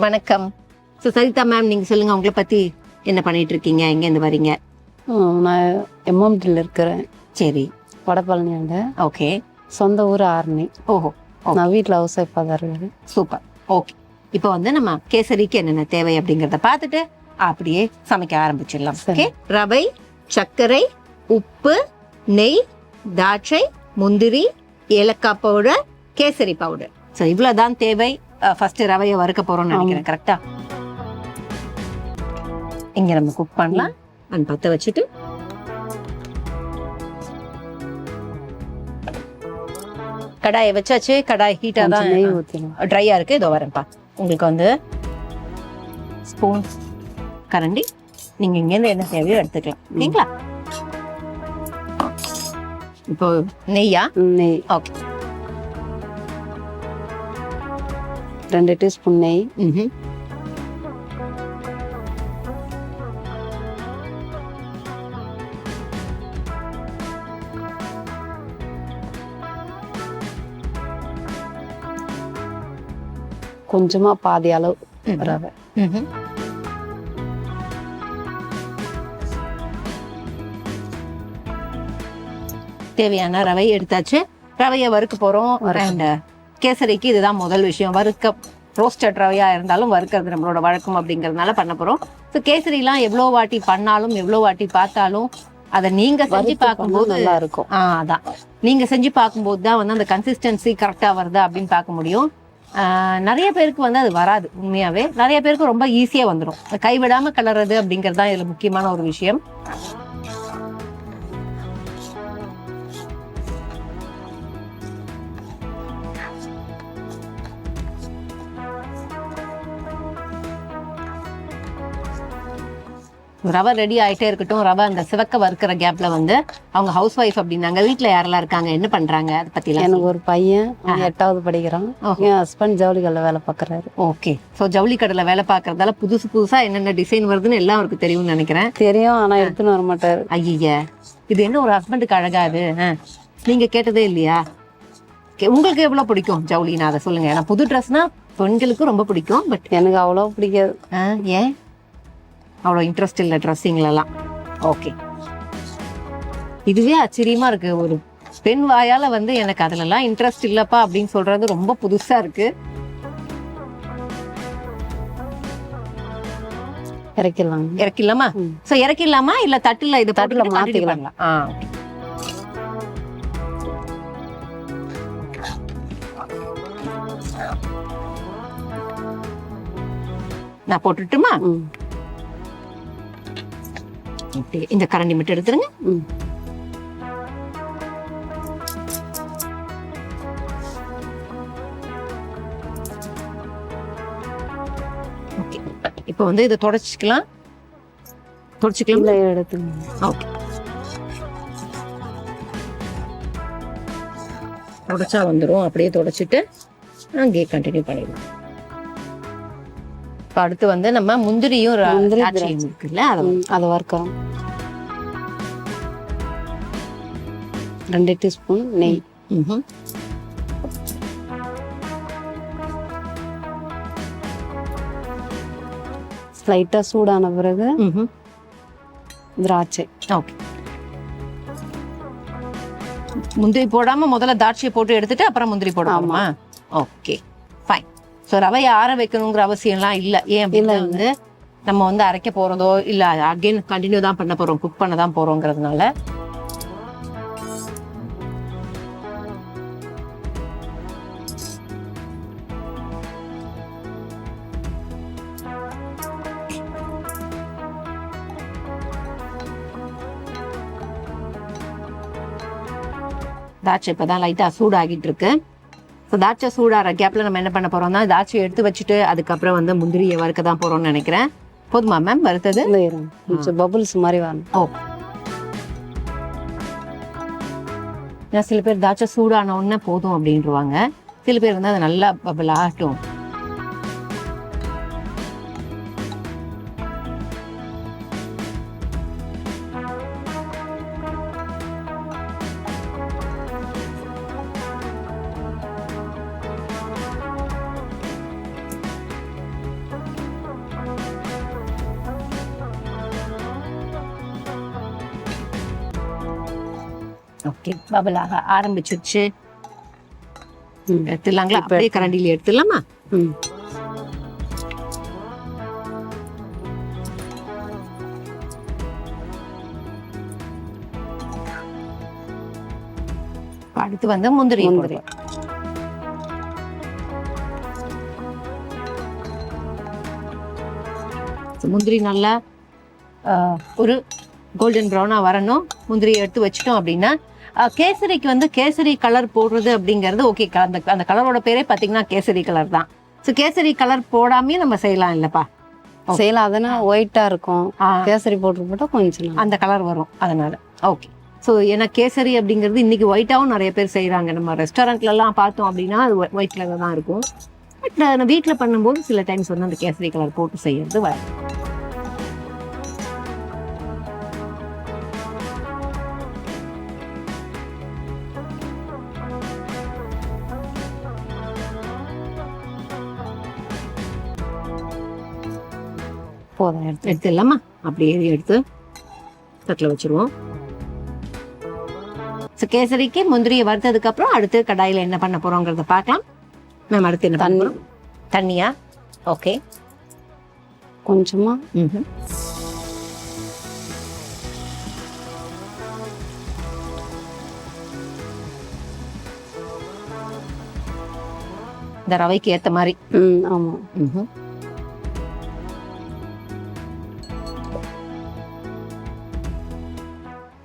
வணக்கம். ஸோ சரிதா மேம், நீங்கள் சொல்லுங்கள் உங்களை பற்றி என்ன பண்ணிட்டு இருக்கீங்க, எங்கேருந்து வரீங்க? நான் எம்எம்டியில் இருக்கிறேன். சரி, வடபழனியாண்ட. ஓகே. சொந்த ஊர் ஆரணி. ஓஹோ, நான் வீட்டில் ஹவுஸ் ஒய்ஃபாக தான் இருக்கிறேன். சூப்பர். ஓகே, இப்போ வந்து நம்ம கேசரிக்கு என்னென்ன தேவை அப்படிங்கிறத பார்த்துட்டு அப்படியே சமைக்க ஆரம்பிச்சிடலாம். சரி. ஓகே, ரவை, சர்க்கரை, உப்பு, நெய், திராட்சை, முந்திரி, ஏலக்காய் பவுடர், கேசரி பவுடர். ஸோ இவ்வளோதான் தேவை. ஃபர்ஸ்ட் ரவையை வறுக்க போறோம்னு நினைக்கிறேன். கரெக்டா? இங்க நம்ம குக் பண்ணலாம். அண்ட் பற்ற வச்சுட்டு கடாயை வச்சாச்சு. கடாய் ஹீட்டா தான், நெய் ஊற்றிடும். ட்ரையா இருக்கு. இதோ வரேன்ப்பா. உங்களுக்கு வந்து ஸ்பூன், கரண்டி, நீங்க இங்கேருந்து என்ன தேவையோ எடுத்துக்கலாம். சரிங்களா? இப்போ நெய்யா? நெய் ஓகே. 2 டீஸ்பூன் நெய். கொஞ்சமா பாதி அளவு ரவை. தேவையான ரவை எடுத்தாச்சு. ரவையை வறுக்க போறோம். அண்ட் கேசரிக்கு இதுதான் முதல் விஷயம். ரோஸ்டட் ரவையா இருந்தாலும் வறுக்கிறது நம்மளோட வழக்கம் அப்படிங்கறதுனால பண்ண போறோம். ஸோ கேசரிலாம் எவ்வளோ வாட்டி பண்ணாலும் எவ்வளோ வாட்டி பார்த்தாலும் அதை நீங்க செஞ்சு பார்க்கும்போது நல்லா இருக்கும். அதான் நீங்க செஞ்சு பார்க்கும்போது தான் வந்து அந்த கன்சிஸ்டன்சி கரெக்டா வருதா அப்படின்னு பார்க்க முடியும். நிறைய பேருக்கு வந்து அது வராது. உண்மையாவே நிறைய பேருக்கு ரொம்ப ஈஸியா வந்துடும். கைவிடாம கலர்றது அப்படிங்கிறது தான் இதுல முக்கியமான ஒரு விஷயம். ரவை ரெடி ஆயிட்டே இருக்கட்டும். ரவை அந்த சிவக்க வறுக்கிற கேப்ல வந்து அவங்க ஹவுஸ் ஒய்ஃப் அப்படின்னாங்க. வீட்டுல யாரெல்லாம் இருக்காங்க, என்ன பண்றாங்க, அதை பத்தி? எனக்கு ஒரு பையன் 8வது படிக்கிறான். என் ஹஸ்பண்ட் ஜவுளி கடையில் வேலை பார்க்குறாரு. ஓகே. ஸோ ஜவுளி கடையில வேலை பார்க்கறதால புதுசா என்னென்ன டிசைன் வருதுன்னு எல்லாம் அவருக்கு தெரியும்னு நினைக்கிறேன். தெரியும், ஆனா எடுத்துன்னு வர மாட்டாரு. ஐய, இது என்ன ஒரு ஹஸ்பண்டுக்கு அழகாது. நீங்க கேட்டதே இல்லையா? உங்களுக்கு எவ்வளவு பிடிக்கும் ஜவுளினா அதை சொல்லுங்க. ஏன்னா புது ட்ரெஸ்னா பெண்களுக்கு ரொம்ப பிடிக்கும். பட் எனக்கு அவ்வளோ பிடிக்காது. ஏன் அவ்வளோ இன்ட்ரெஸ்ட் இல்லை ட்ரெஸ்ஸிங்லலாம்? ஓகே, இதுவே ஆச்சரியமா இருக்கு. ஒரு பெண் வாயால வந்து எனக்கு அதுலலாம் இன்ட்ரெஸ்ட் இல்லப்பா அப்படின்னு சொல்றது ரொம்ப புதுசா இருக்கு. இறக்கிடலாமா? சோ இறக்கிடலாமா இல்ல தட்டுல இது தட்டுல மாத்திக்கலாம். நான் போட்டுட்டுமா? இந்த கரண்டி மட்டும் எடுத்துருங்க. ஓகே, இப்போ வந்து இதை தொடச்சிக்கலாம். எடுத்துங்க. ஓகே, தொடச்சா வந்துடும். அப்படியே தொடச்சிட்டு அங்கேயே கண்டினியூ பண்ணிடலாம். இப்போ அடுத்து வந்து நம்ம முந்திரியும் இருக்குல்ல, அதை வறுக்கிறோம். 2 டீஸ்பூன் நெய். லைட்டா சூடான பிறகு திராட்சை. ஓகே, முந்திரி போடாம முதல்ல திராட்சையை போட்டு எடுத்துட்டு அப்புறம் முந்திரி போடலாமா? Okay, fine. ஸோ ரவையை ஆற வைக்கணுங்கிற அவசியம்லாம் இல்லை. ஏன் அப்படின்னா வந்து நம்ம வந்து அரைக்க போறதோ இல்லை அகைன் கண்டினியூ தான் பண்ண போறோம், குக் பண்ண தான் போறோங்கிறதுனால. தாட்சை இப்பதான் லைட்டா சூடாகிட்டு இருக்கு. ஸோ தாட்சை சூடாகிற கேப்ல நம்ம என்ன பண்ண போறோம்னா தாட்சையை எடுத்து வச்சுட்டு அதுக்கப்புறம் வந்து முந்திரியை வறுக்க தான் போறோம்னு நினைக்கிறேன். போதுமா மேம் வறுத்தது? பபுள்ஸ் மாதிரி வேணும். ஓ, சில பேர் தாட்சை சூடான உடனே போதும் அப்படின்றாங்க. சில பேர் வந்து அது நல்லா பபிள் ஆகட்டும். ஓகே பபிள் ஆக ஆரம்பிச்சிருச்சு. ம். எடுத்துடலாங்களா? இப்ப அப்படியே கரண்டில எடுத்துடலாமா? ம். அடுத்து வந்து முந்திரி முந்திரி. முந்திரி நல்லா ஒரு கோல்டன் ப்ரௌனா வரணும். முந்திரியை எடுத்து வச்சிட்டோம் அப்படின்னா கேசரிக்கு வந்து கேசரி கலர் போடுறது அப்படிங்கிறது ஓகே. அந்த கலரோட பேரே பார்த்தீங்கன்னா கேசரி கலர் தான். ஸோ கேசரி கலர் போடாமே நம்ம செய்யலாம் இல்லப்பா? செய்யலாம். அதனால ஒயிட்டா இருக்கும். கேசரி போட்டா கொஞ்சம் அந்த கலர் வரும் அதனால. ஓகே. ஸோ ஏன்னா கேசரி அப்படிங்கிறது இன்னைக்கு ஒயிட்டாகவும் நிறைய பேர் செய்கிறாங்க. நம்ம ரெஸ்டாரண்ட்லலாம் பார்த்தோம் அப்படின்னா அது ஒயிட் கலர் தான் இருக்கும். பட் நான் வீட்டில் பண்ணும்போது சில டைம்ஸ் வந்து அந்த கேசரி கலர் போட்டு செய்யறது வர. போதும் எடுத்து. எடுத்துடலாமா? அப்படியே எடுத்து தட்டில் வச்சிருவோம். ஸோ கேசரிக்கு முந்திரியை வறுத்ததுக்கு அப்புறம் அடுத்து கடாயில் என்ன பண்ண போறோங்கிறத பார்க்கலாம். மேம் அடுத்து என்ன தண்ணி. பண்ணணும்? தண்ணியா? ஓகே. கொஞ்சமா இந்த ரவைக்கு ஏத்த மாதிரி. ஆமா.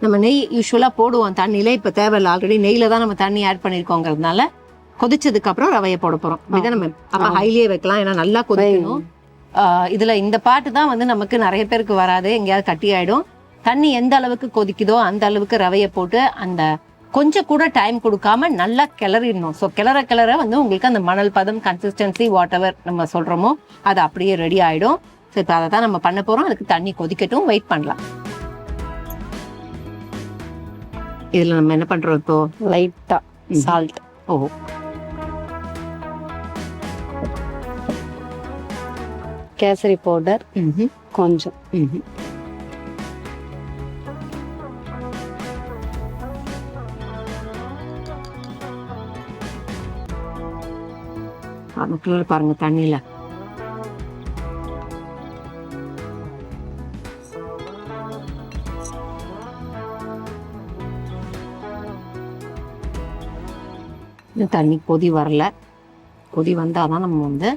நம்ம நெய் யூஸ்வலா போடுவோம் தண்ணியில. இப்ப தேவையில்ல, ஆல்ரெடி நெய்ல தான் நம்ம தண்ணி ஆட் பண்ணிருக்கோங்கிறதுனால கொதிச்சதுக்கு அப்புறம் ரவையை போட போறோம். அப்படிதான் நம்ம அப்ப ஹைலியே வைக்கலாம், ஏன்னா நல்லா கொதிக்கணும். இதுல இந்த பாட்டு தான் வந்து நமக்கு நிறைய பேருக்கு வராது, எங்கேயாவது கட்டி ஆயிடும். தண்ணி எந்த அளவுக்கு கொதிக்குதோ அந்த அளவுக்கு ரவையை போட்டு அந்த கொஞ்சம் கூட டைம் கொடுக்காம நல்லா கிளறிடணும். ஸோ கிளற வந்து உங்களுக்கு அந்த மணல் பதம், கன்சிஸ்டன்சி, வாட் எவர் நம்ம சொல்றோமோ அது அப்படியே ரெடி ஆயிடும். ஸோ இப்போ அதை தான் நம்ம பண்ண போறோம். அதுக்கு தண்ணி கொதிக்கட்டும், வெயிட் பண்ணலாம். இதுல நம்ம என்ன பண்றோம் இப்போ? லைட்டா சால்ட். ஓ, கேசரி பவுடர் கொஞ்சம். கலர் பாருங்க தண்ணியில. தண்ணி கொதி வரல. கொதி வந்தாதான் நம்ம வந்து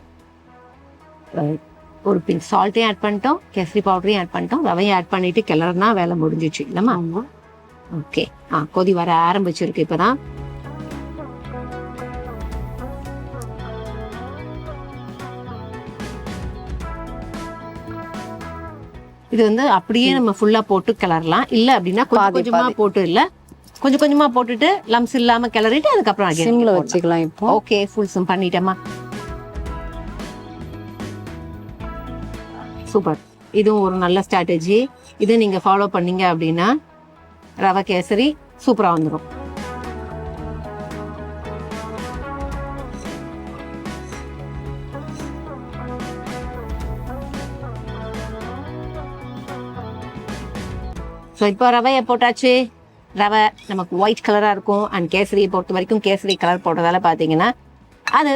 ஒரு பின் சால்ட்டையும் ஆட் பண்ணிட்டோம், கேசரி பவுடரையும் ஆட் பண்ணிட்டோம், ரவையும் ஆட் பண்ணிட்டு கிளறுனா வேலை முடிஞ்சிச்சு இல்லம்மா? ஆமா. ஓகே. கொதி வர ஆரம்பிச்சிருக்கு இப்பதான். இது வந்து அப்படியே நம்ம ஃபுல்லா போட்டு கிளறலாம். இல்ல அப்படின்னா கொஞ்சம் கொஞ்சமா போட்டு, இல்ல கொஞ்சம் கொஞ்சமா போட்டுட்டு லம்ஸ் இல்லாம கிளறிட்டு அதுக்கப்புறம் சிம்ல வச்சுக்கலாம். இப்போ ஓகே, ஃபுல் சிம் பண்ணிட்டேமா. சூப்பர். இதுவும் ஒரு நல்ல ஸ்ட்ராட்டஜி. இது நீங்க ஃபாலோ பண்ணீங்க அப்படின்னா ரவை கேசரி சூப்பரா வந்துடும். ஸோ இப்போ ரவையை போட்டாச்சு. ரவை நமக்கு ஒயிட் கலராக இருக்கும். அண்ட் கேசரியை பொறுத்த வரைக்கும் கேசரி கலர் போட்டதால பார்த்தீங்கன்னா அது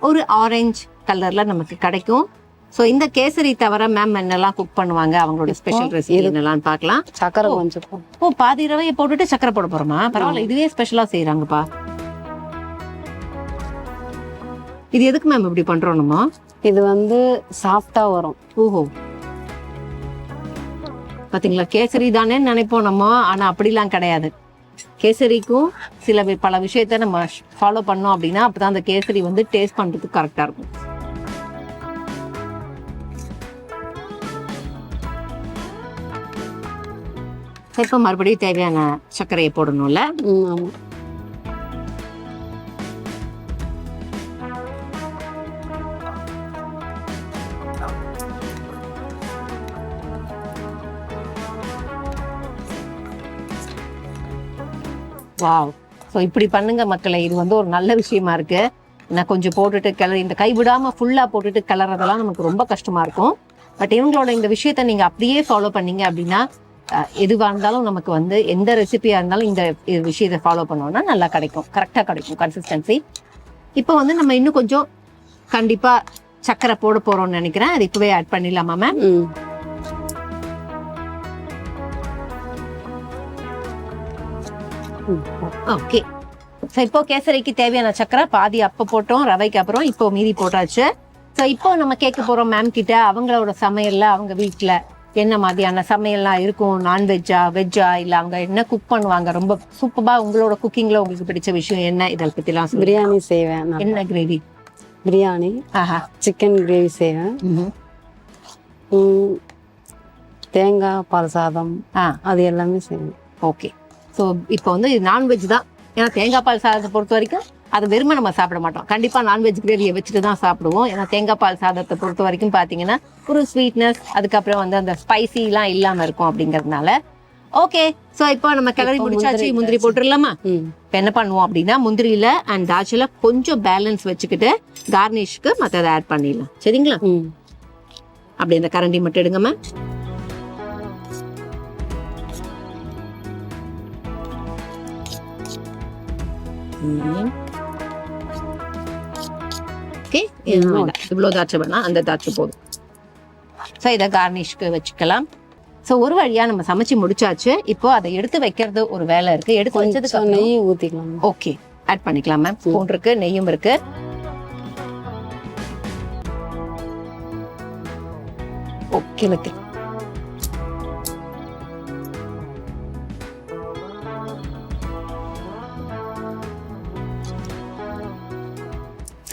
ஒரு ஆரஞ்சு கலரில் நமக்கு கிடைக்கும். ஸோ இந்த கேசரி தவிர மேம் என்னெல்லாம் குக் பண்ணுவாங்க, அவங்களோட ஸ்பெஷல் ரெசிபி என்னெல்லாம் பார்க்கலாம். சக்கரை கொஞ்சம். ஓ, பாதி ரவையை போட்டுட்டு சக்கரை போட போகிறோமா? பரவாயில்ல, இதுவே ஸ்பெஷலாக செய்கிறாங்கப்பா. இது எதுக்கு மேம் இப்படி பண்ணுறோம் நம்ம? இது வந்து சாஃப்டா வரும். ஓஹோ, பாத்தீங்களா? கேசரி தானே நினைப்போம் நம்ம, ஆனா அப்படிலாம் கிடையாது. கேசரிக்கும் பல விஷயத்த நம்ம ஃபாலோ பண்ணோம் அப்படின்னா அப்பதான் அந்த கேசரி வந்து டேஸ்ட் பண்றதுக்கு கரெக்டா இருக்கும். இப்ப மறுபடியும் தேவையான சர்க்கரையை போடணும்ல? ஆமா. வாவ். ஸோ இப்படி பண்ணுங்க மக்களை. இது வந்து ஒரு நல்ல விஷயமா இருக்கு. நான் கொஞ்சம் போட்டுட்டு கிளறி, இந்த கை விடாம ஃபுல்லா போட்டுட்டு கிளறதெல்லாம் நமக்கு ரொம்ப கஷ்டமா இருக்கும். பட் இவங்களோட இந்த விஷயத்த நீங்க அப்படியே ஃபாலோ பண்ணீங்க அப்படின்னா எதுவாக இருந்தாலும் நமக்கு வந்து எந்த ரெசிபியாக இருந்தாலும் இந்த விஷயத்தை ஃபாலோ பண்ணோம்னா நல்லா கிடைக்கும், கரெக்டாக கிடைக்கும் கன்சிஸ்டன்சி. இப்போ வந்து நம்ம இன்னும் கொஞ்சம் கண்டிப்பாக சர்க்கரை போட போகிறோம்னு நினைக்கிறேன். அது இப்போவே ஆட் பண்ணிடலாமா மேம்? ஓகே. ஸோ இப்போ கேசரிக்கு தேவையான சக்கரை பாதி அப்போ போட்டோம், ரவைக்கு அப்புறம் இப்போ மீதி போட்டாச்சு. ஸோ இப்போ நம்ம கேட்க போகிறோம் மேம் கிட்ட அவங்களோட சமையல்ல அவங்க வீட்டில் என்ன மாதிரியான சமையல்லாம் இருக்கும், நான்வெஜ்ஜா வெஜ்ஜா இல்லை அவங்க என்ன குக் பண்ணுவாங்க, ரொம்ப சூப்பராக உங்களோட குக்கிங்கில் உங்களுக்கு பிடிச்ச விஷயம் என்ன, இதை பற்றிலாம் பிரியாணி செய்வேன். என்ன கிரேவி? பிரியாணி, சிக்கன் கிரேவி செய்வேன். தேங்காய் பால் சாதம் அது எல்லாமே செய்வேன். ஓகே. ஸோ இப்போ வந்து இது நான்வெஜ் தான். ஏன்னா தேங்காய் பால் சாதத்தை பொறுத்த வரைக்கும் அது வெறுமை நம்ம சாப்பிட மாட்டோம், கண்டிப்பாக நான்வெஜ் கிரேவியை வச்சுட்டு தான் சாப்பிடுவோம். ஏன்னா தேங்காய் பால் சாதத்தை பொறுத்த வரைக்கும் பார்த்தீங்கன்னா ஒரு ஸ்வீட்னஸ், அதுக்கப்புறம் வந்து அந்த ஸ்பைசிலாம் இல்லாமல் இருக்கும் அப்படிங்கிறதுனால. ஓகே. ஸோ இப்போ நம்ம கிளறி முடிச்சாச்சு, முந்திரி போட்டுடலாமா? இப்போ என்ன பண்ணுவோம் அப்படின்னா முந்திரியில் அண்ட் தாட்சியில் கொஞ்சம் பேலன்ஸ் வச்சுக்கிட்டு கார்னிஷ்க்கு மற்றதை ஆட் பண்ணிடலாம். சரிங்களா? அப்படி இந்த கரண்டி மட்டும் எடுங்கம்மா. ஓகே. இவ்வளோ தாட்சை வேணாம், அந்த தாட்சை போதும். ஸோ இதை கார்னிஷ்க்கு வச்சுக்கலாம். ஸோ ஒரு வழியா நம்ம சமைச்சு முடிச்சாச்சு. இப்போ அதை எடுத்து வைக்கிறது ஒரு வேலை இருக்கு. எடுத்து வச்சதுக்கு நெய் ஊற்றிக்கலாம். ஓகே, ஆட் பண்ணிக்கலாம் மேம். ஸ்பூன் இருக்கு, நெய்யும் இருக்கு. Okay okay.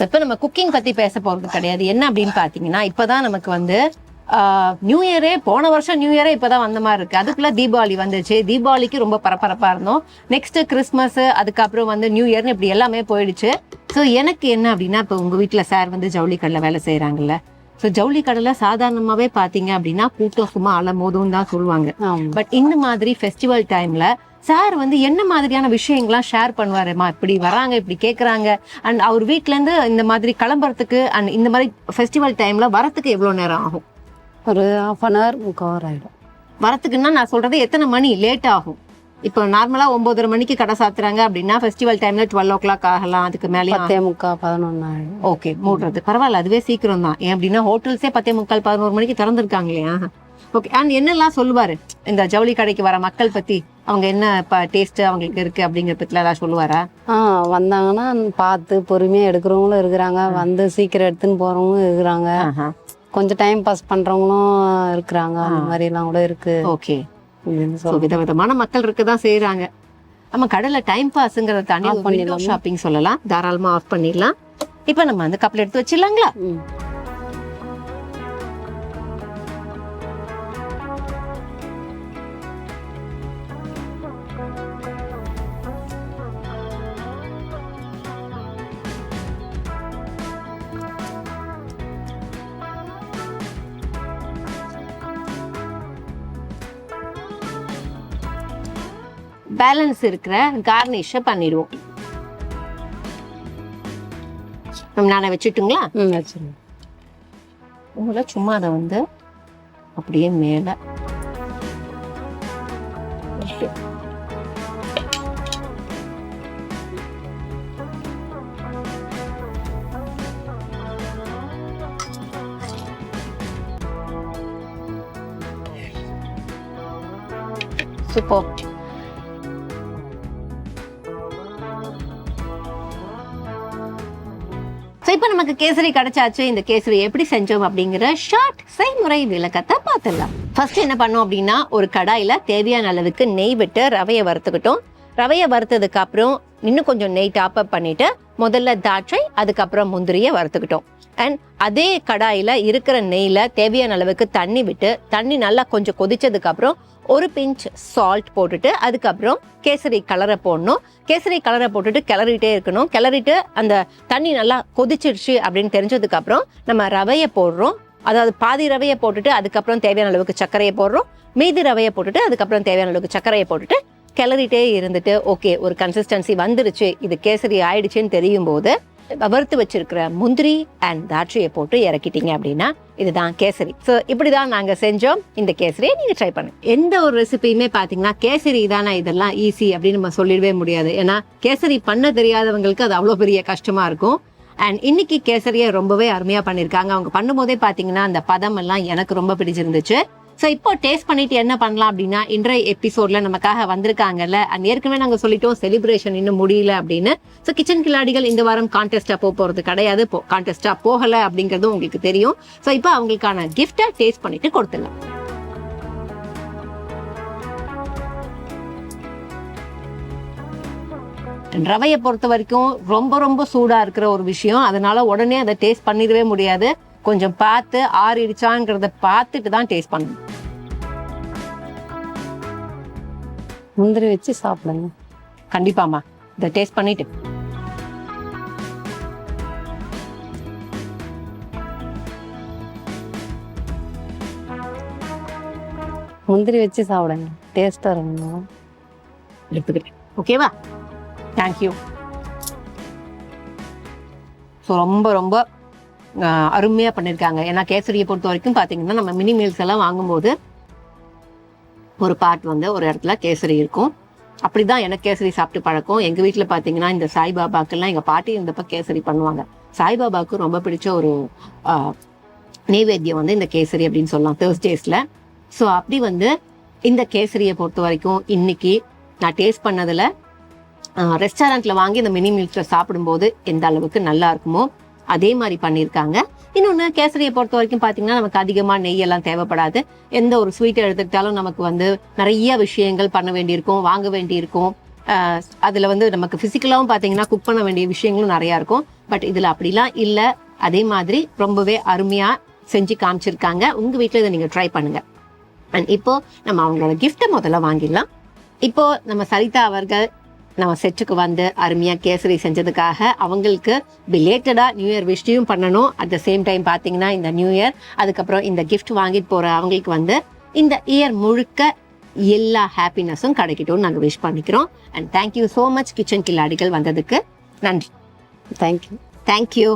இப்போ நம்ம குக்கிங் பத்தி பேச போறது கிடையாது. என்ன அப்படின்னு பாத்தீங்கன்னா இப்பதான் நமக்கு வந்து நியூ இயரே, போன வருஷம் நியூ இயரே இப்பதான் வந்த மாதிரி இருக்கு. அதுக்குள்ள தீபாவளி வந்துச்சு. தீபாவளிக்கு ரொம்ப பரபரப்பா இருந்தோம். நெக்ஸ்ட் கிறிஸ்மஸ், அதுக்கப்புறம் வந்து நியூ இயர்னு இப்படி எல்லாமே போயிடுச்சு. ஸோ எனக்கு என்ன அப்படின்னா இப்போ உங்க வீட்டுல சார் வந்து ஜவுளி கடையில வேலை செய்யறாங்கல்ல. ஸோ ஜவுளி கடையில சாதாரணமாவே பாத்தீங்க அப்படின்னா கூட்டம் சும்மா அலமோதும் தான் சொல்லுவாங்க. பட் இந்த மாதிரி ஃபெஸ்டிவல் டைம்ல சார் வந்து என்ன மாதிரியான விஷயங்கள்லாம் ஷேர் பண்ணுவாருமா, இப்படி வராங்க, இப்படி கேட்குறாங்க, அண்ட் அவர் வீட்டிலேருந்து இந்த மாதிரி கிளம்புறதுக்கு அண்ட் இந்த மாதிரி ஃபெஸ்டிவல் டைமில் வரத்துக்கு எவ்வளோ நேரம் ஆகும்? ஒரு 1/2 hour 3/4 hour ஆகிடும். வரத்துக்குன்னா நான் சொல்கிறது எத்தனை மணி லேட் ஆகும்? இப்போ நார்மலாக 9:30 மணிக்கு கடை சாத்துறாங்க அப்படின்னா ஃபெஸ்டிவல் டைமில் 12 o'clock ஆகலாம், அதுக்கு மேலே 10:45 11 ஆகிடும். ஓகே, மூடுறது பரவாயில்ல, அதுவே சீக்கிரம் தான். ஏன் அப்படின்னா ஹோட்டல்ஸே 10:45 11 மணிக்கு திறந்துருக்காங்க இல்லையா? ஓகே. அண்ட் என்னெல்லாம் சொல்லுவாரு இந்த ஜவுளி கடைக்கு வர மக்கள் பத்தி, அவங்க என்ன டேஸ்ட் அவங்களுக்கு இருக்கு அப்படிங்கிற பத்தில ஏதாவது சொல்லுவாரா? வந்தாங்கன்னா பார்த்து பொறுமையா எடுக்கிறவங்களும் இருக்கிறாங்க, வந்து சீக்கிரம் எடுத்துன்னு போறவங்களும் இருக்கிறாங்க, கொஞ்சம் டைம் பாஸ் பண்றவங்களும் இருக்கிறாங்க, அந்த மாதிரி எல்லாம் கூட இருக்கு. ஓகே. விதவிதமான மக்கள் இருக்கதான் செய்யறாங்க. நம்ம கடையில டைம் பாஸ்ங்கிறத தாண்டி ஷாப்பிங் சொல்லலாம், தாராளமா ஆஃப் பண்ணிடலாம். இப்ப நம்ம அந்த கப்பில் எடுத்து வச்சிடலாங்களா? பேலன்ஸ் இருக்கிற கார்னிஷை பண்ணிடுவோம். நானே வச்சுட்டுங்களா? வச்சிருங்க. உங்களை சும்மா அதை வந்து அப்படியே மேல சூப்பர். இப்போ நமக்கு கேசரி கிடைச்சாச்சு. இந்த கேசரி எப்படி செஞ்சோம் அப்படிங்கிற ஷார்ட் செய்முறை விளக்கத்தை பார்த்துடலாம். ஃபர்ஸ்ட் என்ன பண்ணோம் அப்படின்னா ஒரு கடாயில தேவையான அளவுக்கு நெய் விட்டு ரவையை வறுத்துக்கிட்டோம். ரவையை வறுத்ததுக்கு அப்புறம் இன்னும் கொஞ்சம் நெய் டாப் அப் பண்ணிட்டு முதல்ல திராட்சை, அதுக்கப்புறம் முந்திரியை வறுத்துக்கிட்டோம். அண்ட் அதே கடாயில இருக்கிற நெய்ல தேவையான அளவுக்கு தண்ணி விட்டு, தண்ணி நல்லா கொஞ்சம் கொதிச்சதுக்கு அப்புறம் ஒரு பிஞ்ச் சால்ட் போட்டுட்டு அதுக்கப்புறம் கேசரி கலரை போடணும். கேசரி கலரை போட்டுட்டு கிளறிட்டே இருக்கணும். கிளறிட்டு அந்த தண்ணி நல்லா கொதிச்சிருச்சு அப்படின்னு தெரிஞ்சதுக்கு அப்புறம் நம்ம ரவையை போடுறோம். அதாவது பாதி ரவையை போட்டுட்டு அதுக்கப்புறம் தேவையான அளவுக்கு சர்க்கரையை போடுறோம். மீதி ரவையை போட்டுட்டு அதுக்கப்புறம் தேவையான அளவுக்கு சர்க்கரையை போட்டுட்டு கிளறிட்டே இருந்துட்டு ஓகே ஒரு கன்சிஸ்டன்சி வந்துருச்சு, இது கேசரி ஆயிடுச்சுன்னு தெரியும் போது வறுத்து வச்சிருக்கிற முந்திரி அண்ட் திராட்சையை போட்டு இறக்கிட்டீங்க அப்படின்னா இதுதான் கேசரி. ஸோ இப்படிதான் நாங்க செஞ்சோம் இந்த கேசரியை. நீங்க ட்ரை பண்ணுங்க. எந்த ஒரு ரெசிபியுமே பாத்தீங்கன்னா கேசரி தானே இதெல்லாம் ஈஸி அப்படின்னு நம்ம சொல்லிடவே முடியாது. ஏன்னா கேசரி பண்ண தெரியாதவங்களுக்கு அது அவ்வளோ பெரிய கஷ்டமா இருக்கும். அண்ட் இன்னைக்கு கேசரியை ரொம்பவே அருமையா பண்ணியிருக்காங்க. அவங்க பண்ணும்போதே பாத்தீங்கன்னா அந்த பதம் எல்லாம் எனக்கு ரொம்ப பிடிச்சிருந்துச்சு. ஸோ இப்போ டேஸ்ட் பண்ணிட்டு என்ன பண்ணலாம் அப்படின்னா, இன்றைய எபிசோட்ல நமக்காக வந்திருக்காங்கல்ல, அண்ட் ஏற்கனவே நாங்கள் சொல்லிட்டோம் செலிப்ரேஷன் இன்னும் முடியல அப்படின்னு. ஸோ கிச்சன் கில்லாடிகள் இந்த வாரம் கான்டெஸ்டா போறது கிடையாது, கான்டெஸ்டா போகல அப்படிங்கிறதும் உங்களுக்கு தெரியும். ஸோ இப்போ அவங்களுக்கான கிஃப்டை டேஸ்ட் பண்ணிட்டு கொடுத்துடலாம். ரவையை பொறுத்த வரைக்கும் ரொம்ப ரொம்ப சூடா இருக்கிற ஒரு விஷயம். அதனால உடனே அதை டேஸ்ட் பண்ணிடவே முடியாது. கொஞ்சம் பார்த்து ஆறிடுச்சாங்கிறத பார்த்துட்டு தான் டேஸ்ட் பண்ணணும். முந்திரி வச்சு சாப்பிடுங்க. கண்டிப்பாமா இதை டேஸ்ட் பண்ணிட்டு முந்திரி வச்சு சாப்பிடுங்க, டேஸ்டா இருக்கும். எடுத்துக்கிறேன். ஓகேவா? தேங்க்யூ. ஸோ ரொம்ப ரொம்ப அருமையாக பண்ணியிருக்காங்க. ஏன்னா கேசரியை பொறுத்த வரைக்கும் பார்த்தீங்கன்னா நம்ம மினி மீல்ஸ் எல்லாம் வாங்கும்போது ஒரு பார்ட் வந்து ஒரு இடத்துல கேசரி இருக்கும். அப்படிதான் எனக்கு கேசரி சாப்பிட்டு பழக்கம். எங்கள் வீட்டில் பார்த்தீங்கன்னா இந்த சாய்பாபாக்கெல்லாம் எங்கள் பாட்டி இருந்தப்ப கேசரி பண்ணுவாங்க. சாய்பாபாவுக்கு ரொம்ப பிடிச்ச ஒரு நெய்வேத்தியம் வந்து இந்த கேசரி அப்படின்னு சொல்லலாம் தேர்ஸ்டேஸில். ஸோ அப்படி வந்து இந்த கேசரியை பொறுத்த வரைக்கும் இன்னைக்கு நான் டேஸ்ட் பண்ணதில் ரெஸ்டாரண்ட்டில் வாங்கி இந்த மினி மீல்ஸில் சாப்பிடும்போது எந்த அளவுக்கு நல்லா இருக்குமோ அதே மாதிரி பண்ணியிருக்காங்க. இன்னொன்று கேசரியை பொறுத்த வரைக்கும் பார்த்தீங்கன்னா நமக்கு அதிகமாக நெய்யெல்லாம் தேவைப்படாது. எந்த ஒரு ஸ்வீட்டை எடுத்துக்கிட்டாலும் நமக்கு வந்து நிறைய விஷயங்கள் பண்ண வேண்டியிருக்கும், வாங்க வேண்டியிருக்கும். அதில் வந்து நமக்கு ஃபிசிக்கலாகவும் பார்த்தீங்கன்னா குக் பண்ண வேண்டிய விஷயங்களும் நிறையா இருக்கும். பட் இதில் அப்படிலாம் இல்லை. அதே மாதிரி ரொம்பவே அருமையாக செஞ்சு காமிச்சிருக்காங்க. உங்கள் வீட்டில் இதை நீங்கள் ட்ரை பண்ணுங்கள். அண்ட் இப்போ நம்ம அவங்களோட கிஃப்ட்டை முதல்ல வாங்கிடலாம். இப்போ நம்ம சரிதா அவர்கள் நம்ம செட்டுக்கு வந்து அருமையாக கேசரி செஞ்சதுக்காக அவங்களுக்கு பிலேட்டடாக நியூ இயர் விஷயம் பண்ணணும். அட் த சேம் டைம் பார்த்தீங்கன்னா இந்த நியூ இயர் அதுக்கப்புறம் இந்த கிஃப்ட் வாங்கிட்டு போகிற அவங்களுக்கு வந்து இந்த இயர் முழுக்க எல்லா ஹாப்பினஸும் கிடைக்கட்டும்னு நாங்கள் விஷ் பண்ணிக்கிறோம். And thank you so much kitchen கில்லாடிகள் வந்ததுக்கு நன்றி. தேங்க்யூ. தேங்க்யூ.